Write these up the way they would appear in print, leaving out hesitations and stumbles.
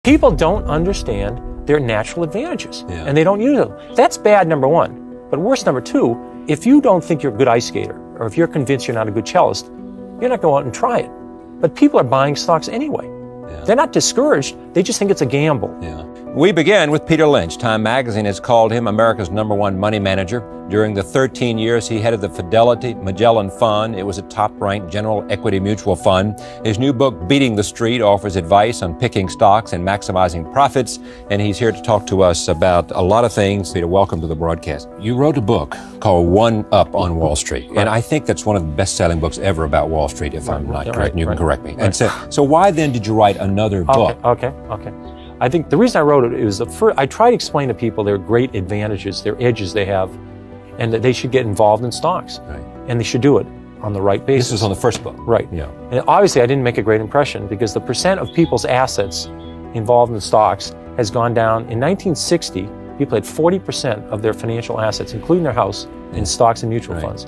People don't understand their natural advantages, and they don't use them. That's bad, number one. But worse, number two, if you don't think you're a good ice skater, or if you're convinced you're not a good cellist, you're not going out and try it. But people are buying stocks anyway. They're not discouraged, they just think it's a gamble. We begin with Peter Lynch. Time magazine has called him America's #1 money manager. During the 13 years he headed the Fidelity Magellan Fund, it was a top-ranked general equity mutual fund. His new book, Beating the Street, offers advice on picking stocks and maximizing profits, and he's here to talk to us about a lot of things. Peter, welcome to the broadcast. You wrote a book called One Up on Wall Street, and I think that's one of the best-selling books ever about Wall Street, if I'm not correct, and you can correct me. And so why then did you write another book? Okay. I think the reason I wrote it is I try to explain to people their great advantages, their edges they have, and that they should get involved in stocks. And they should do it on the right basis. This was on the first book. Right. And obviously I didn't make a great impression because the percent of people's assets involved in stocks has gone down. In 1960, people had 40% of their financial assets, including their house, in stocks and mutual funds.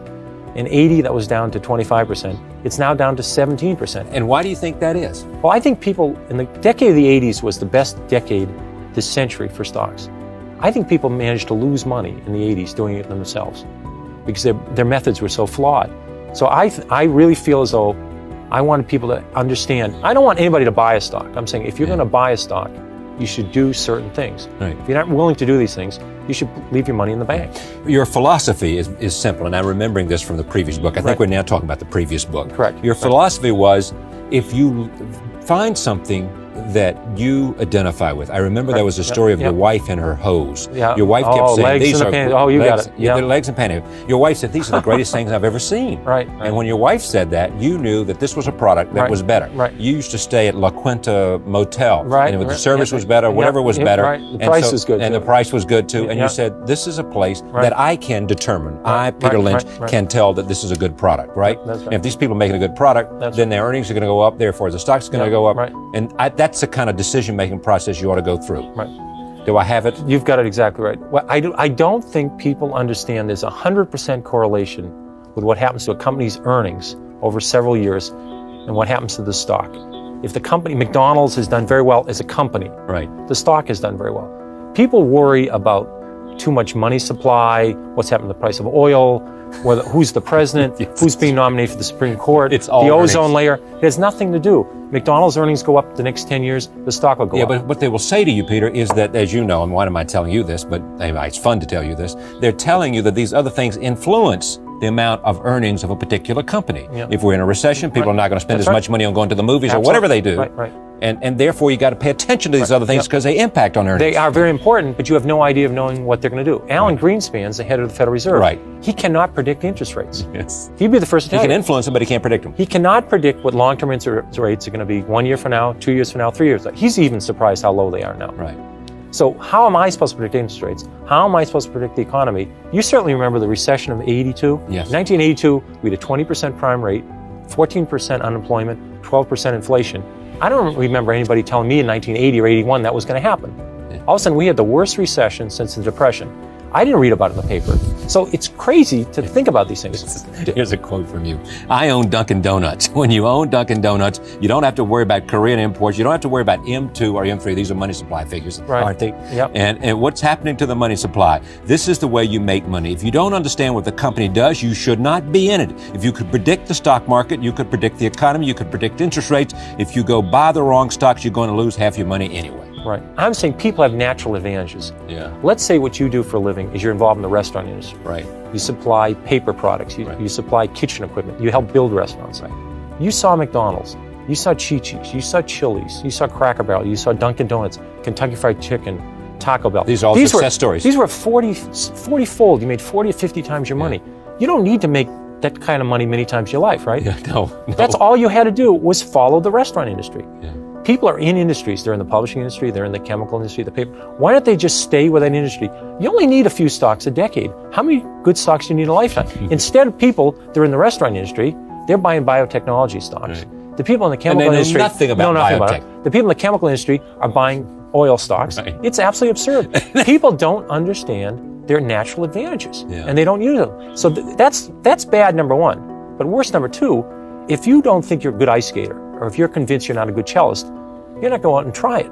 In 80, that was down to 25%. It's now down to 17%. And why do you think that is? Well, I think people, in the decade of the 80s was the best decade this century for stocks. I think people managed to lose money in the 80s doing it themselves because their methods were so flawed. So I really feel as though I wanted people to understand. I don't want anybody to buy a stock. I'm saying if you're going to buy a stock, you should do certain things. If you're not willing to do these things, you should leave your money in the bank. Your philosophy is simple, and I'm remembering this from the previous book. I think we're now talking about the previous book. Correct. Your philosophy was if you find something that you identify with. I remember there was a story of your wife and her hose. Your wife kept saying, legs these and are panties. Oh, you got it. The legs and panties. Your wife said, these are the greatest things I've ever seen. And when your wife said that, you knew that this was a product that was better. You used to stay at La Quinta Motel. And the service was better, whatever was better. The price was good. And the price was good too. And you said, this is a place that I can determine. I, Peter Lynch, can tell that this is a good product, And if these people are making a good product, then their earnings are going to go up, therefore the stock's going to go up. And that's the kind of decision-making process you ought to go through. Do I have it? You've got it exactly right. Well, I don't think people understand there's 100% correlation with what happens to a company's earnings over several years and what happens to the stock. If the company, McDonald's, has done very well as a company, the stock has done very well. People worry about too much money supply, what's happened to the price of oil, who's the president, who's being nominated for the Supreme Court, it's all the ozone layer. It has nothing to do. McDonald's earnings go up the next 10 years, the stock will go up. But what they will say to you, Peter, is that, as you know, and why am I telling you this, but it's fun to tell you this, they're telling you that these other things influence the amount of earnings of a particular company. If we're in a recession, people are not going to spend as much money on going to the movies or whatever they do. And therefore, you got to pay attention to these other things because they impact on earnings. They are very important, but you have no idea of knowing what they're going to do. Alan Greenspan's the head of the Federal Reserve. He cannot predict interest rates. He'd be the first to tell you. He can influence them, but he can't predict them. He cannot predict what long-term interest rates are going to be 1 year from now, 2 years from now, 3 years. He's even surprised how low they are now. So how am I supposed to predict interest rates? How am I supposed to predict the economy? You certainly remember the recession of 82. In 1982, we had a 20% prime rate, 14% unemployment, 12% inflation. I don't remember anybody telling me in 1980 or 81 that was going to happen. All of a sudden, we had the worst recession since the Depression. I didn't read about it in the paper. So it's crazy to think about these things. Here's a quote from you. I own Dunkin' Donuts. When you own Dunkin' Donuts, you don't have to worry about Korean imports. You don't have to worry about M2 or M3. These are money supply figures, aren't they? And what's happening to the money supply? This is the way you make money. If you don't understand what the company does, you should not be in it. If you could predict the stock market, you could predict the economy, you could predict interest rates. If you go buy the wrong stocks, you're going to lose half your money anyway. I'm saying people have natural advantages. Let's say what you do for a living is you're involved in the restaurant industry. You supply paper products. You supply kitchen equipment. You help build restaurants. You saw McDonald's. You saw Chi-Chi's. You saw Chili's. You saw Cracker Barrel. You saw Dunkin' Donuts, Kentucky Fried Chicken, Taco Bell. These are all success stories. These were 40-fold. You made 40 or 50 times your money. You don't need to make that kind of money many times in your life, right? No. That's all you had to do was follow the restaurant industry. People are in industries. They're in the publishing industry. They're in the chemical industry, the paper. Why don't they just stay with that industry? You only need a few stocks a decade. How many good stocks do you need in a lifetime? Instead of people that are in the restaurant industry, they're buying biotechnology stocks. The people in the chemical industry know nothing about biotech. The people in the chemical industry are buying oil stocks. It's absolutely absurd. People don't understand their natural advantages, and they don't use them. So that's bad, number one. But worse, number two, if you don't think you're a good ice skater, or if you're convinced you're not a good cellist, you're not going out and try it.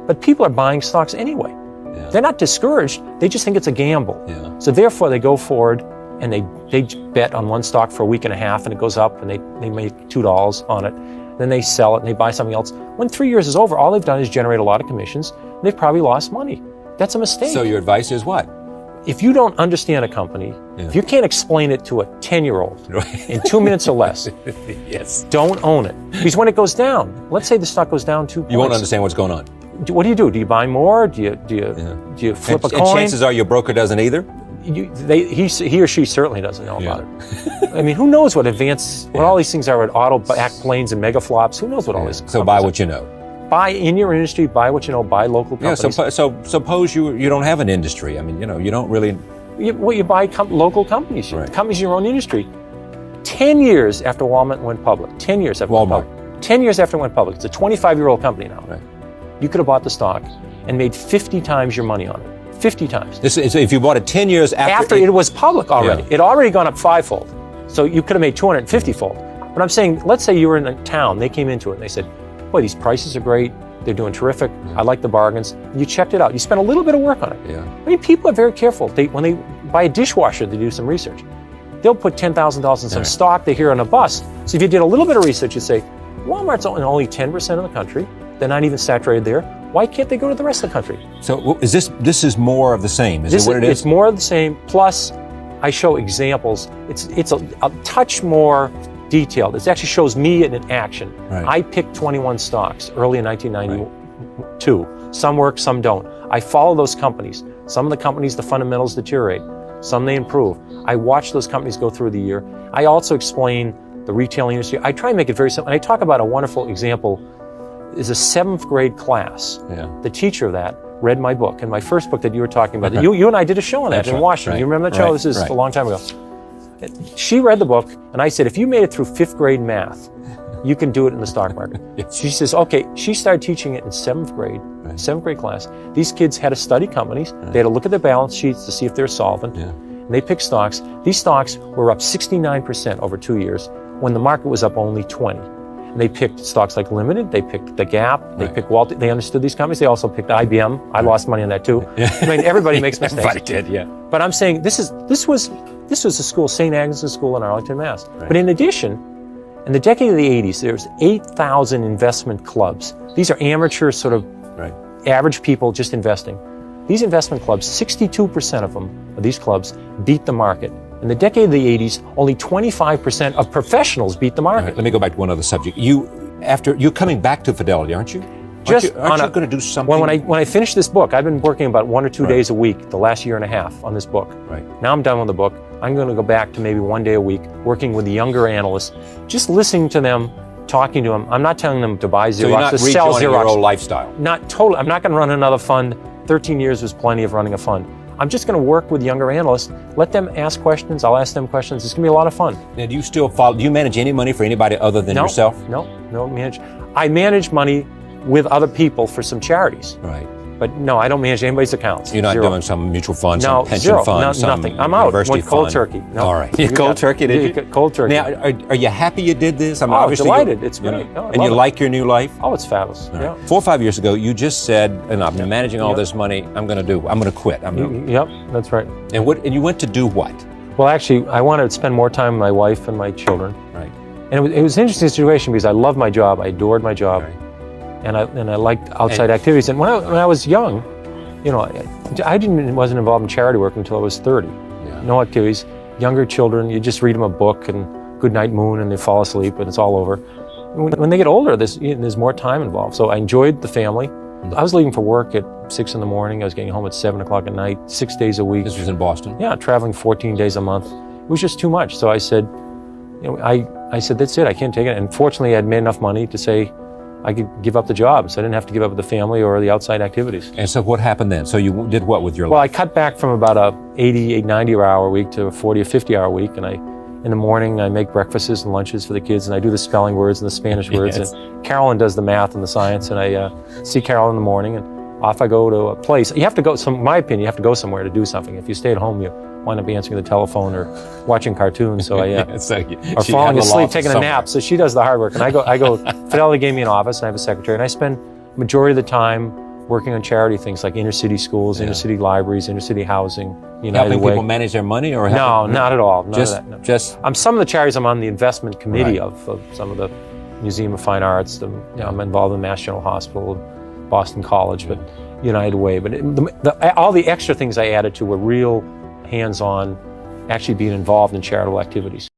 But people are buying stocks anyway. Yeah. They're not discouraged. They just think it's a gamble. Yeah. So therefore, they go forward and they bet on one stock for a week and a half, and it goes up, and they make $2 on it. Then they sell it, and they buy something else. When 3 years is over, all they've done is generate a lot of commissions, and they've probably lost money. That's a mistake. So your advice is what? If you don't understand a company, if you can't explain it to a 10-year-old in 2 minutes or less, yes, don't own it. Because when it goes down, let's say the stock goes down 2 points. You won't understand what's going on. What do you do? Do you buy more? Do you flip a coin? And chances are your broker doesn't either. He or she certainly doesn't know about it. I mean, who knows what all these things are with auto back planes and mega flops? Who knows what all these So buy what you know. Buy in your industry, buy what you know, buy local companies. Yeah, so suppose you don't have an industry. I mean, you don't really... You buy local companies, companies in your own industry. 10 years after Walmart went public, 10 years after Walmart. 10 years after it went public, it's a 25-year-old company now. Right. You could have bought the stock and made 50 times your money on it. 50 times. This is if you bought it 10 years after it was public already. Yeah. It already gone up 5-fold. So you could have made 250-fold. But I'm saying, let's say you were in a town, they came into it and they said, boy, these prices are great. They're doing terrific. I like the bargains. You checked it out. You spent a little bit of work on it. Yeah. I mean, people are very careful. When they buy a dishwasher, they do some research. They'll put $10,000 in some stock they hear on a bus. So if you did a little bit of research, you'd say, Walmart's only 10% of the country. They're not even saturated there. Why can't they go to the rest of the country? So is this is more of the same? Is it what it is? It's more of the same. Plus, I show examples. It's a touch more detailed. It actually shows me in action. Right. I picked 21 stocks early in 1992. Right. Some work, some don't. I follow those companies. Some of the companies, the fundamentals deteriorate. Some they improve. I watch those companies go through the year. I also explain the retail industry. I try and make it very simple. And I talk about a wonderful example. Is a 7th grade class. Yeah. The teacher of that read my book, and my first book that you were talking about. You and I did a show on that in Washington. Right. You remember that show? This is a long time ago. She read the book, and I said, if you made it through 5th grade math, you can do it in the stock market. She says, okay. She started teaching it in 7th grade, 7th grade class. These kids had to study companies. They had to look at their balance sheets to see if they're solvent. Yeah. And they picked stocks. These stocks were up 69% over 2 years when the market was up only 20. And they picked stocks like Limited, they picked The Gap, they picked Walt. They understood these companies. They also picked IBM. I lost money on that too. I mean, everybody makes mistakes. Everybody did, yeah. But I'm saying this was a school, St. Agnes' School in Arlington, Mass. Right. But in addition, in the decade of the 80s, there was 8,000 investment clubs. These are amateur, sort of average people just investing. These investment clubs, 62% of these clubs beat the market. In the decade of the 80s, only 25% of professionals beat the market. Right, let me go back to one other subject. You're coming back to Fidelity, aren't you? Aren't you going to do something? When I finish this book, I've been working about 1 or 2 days a week the last year and a half on this book. Right. Now I'm done with the book. I'm going to go back to maybe 1 day a week, working with the younger analysts, just listening to them, talking to them. I'm not telling them to buy Xerox, so you're not to sell Xerox. your old lifestyle. Not totally. I'm not going to run another fund. 13 years was plenty of running a fund. I'm just going to work with younger analysts, let them ask questions, I'll ask them questions. It's going to be a lot of fun. Now, do you manage any money for anybody other than yourself? No, I manage money with other people for some charities. Right. But no, I don't manage anybody's accounts. You're not doing some mutual fund, some pension zero. fund, some nothing. I'm out. University Went cold fund. turkey. No. All right. You cold turkey, did you? Cold turkey. Now, are you happy you did this? I'm obviously delighted. It's great. And you like your new life? Oh, it's fabulous. Right. Yeah. 4 or 5 years ago, you just said, and I've been managing all this money, I'm going to quit. Yep, that's right. And you went to do what? Well, actually, I wanted to spend more time with my wife and my children. Right. And it was an interesting situation because I loved my job. I adored my job. Right. And I liked outside activities. And when I was young, I wasn't involved in charity work until I was 30. Yeah. No activities. Younger children, you just read them a book and good night moon and they fall asleep and it's all over. When they get older, there's more time involved. So I enjoyed the family. I was leaving for work at 6 in the morning. I was getting home at 7 o'clock at night, 6 days a week. This was in Boston? Yeah, traveling 14 days a month. It was just too much. So I said, I said, that's it. I can't take it. And fortunately, I had made enough money to say, I could give up the job, so I didn't have to give up the family or the outside activities. And so what happened then? So you did what with your life? Well, I cut back from about a 90-hour week to a 40 or 50-hour week, and in the morning, I make breakfasts and lunches for the kids, and I do the spelling words and the Spanish words, and Carolyn does the math and the science, and I see Carol in the morning, and off I go to a place. You have to go, in my opinion, you have to go somewhere to do something. If you stay at home, you wind up answering the telephone or watching cartoons, so or falling asleep, taking a nap. So she does the hard work, and I go. Fidelity gave me an office, and I have a secretary, and I spend majority of the time working on charity things like inner city schools, inner city libraries, inner city housing, United Helping Way. people manage their money, or No, not at all. None just of that, no. just Some of the charities I'm on the investment committee of some of the Museum of Fine Arts. I'm involved in Mass General Hospital, Boston College, but United Way. But all the extra things I added to were real hands-on, actually being involved in charitable activities.